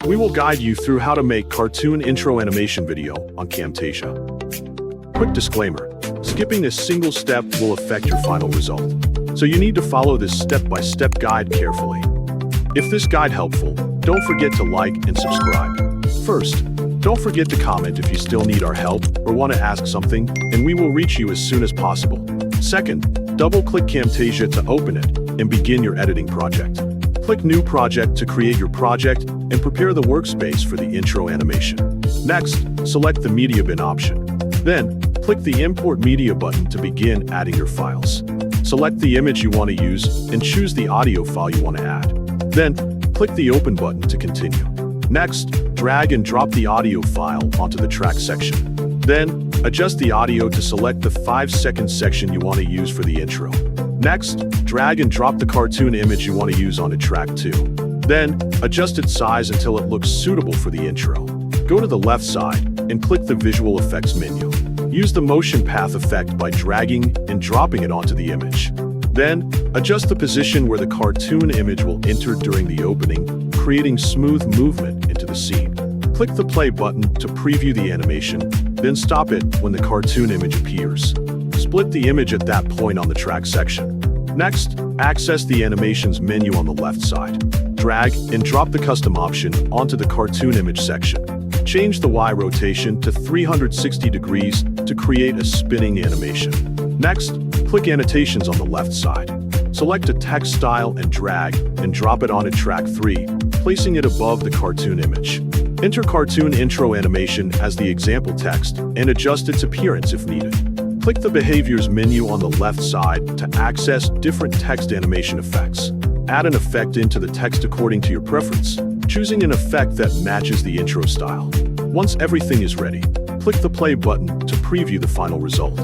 We will guide you through how to make cartoon intro animation video on Camtasia. Quick disclaimer, skipping a single step will affect your final result, so you need to follow this step-by-step guide carefully. If this guide helpful, don't forget to like and subscribe. First, don't forget to comment if you still need our help or want to ask something, and we will reach you as soon as possible. Second, double-click Camtasia to open it and begin your editing project. Click New Project to create your project and prepare the workspace for the intro animation. Next, select the Media Bin option. Then, click the Import Media button to begin adding your files. Select the image you want to use and choose the audio file you want to add. Then, click the Open button to continue. Next, drag and drop the audio file onto the track section. Then, adjust the audio to select the 5-second section you want to use for the intro. Next, drag and drop the cartoon image you want to use onto track 2. Then, adjust its size until it looks suitable for the intro. Go to the left side and click the Visual Effects menu. Use the motion path effect by dragging and dropping it onto the image. Then, adjust the position where the cartoon image will enter during the opening, creating smooth movement into the scene. Click the play button to preview the animation, then stop it when the cartoon image appears. Split the image at that point on the track section. Next, access the animations menu on the left side. Drag and drop the custom option onto the cartoon image section. Change the Y rotation to 360 degrees to create a spinning animation. Next, click Annotations on the left side. Select a text style and drag and drop it onto track 3, placing it above the cartoon image. Enter cartoon intro animation as the example text and adjust its appearance if needed. Click the Behaviors menu on the left side to access different text animation effects. Add an effect into the text according to your preference, choosing an effect that matches the intro style. Once everything is ready, click the play button to preview the final result.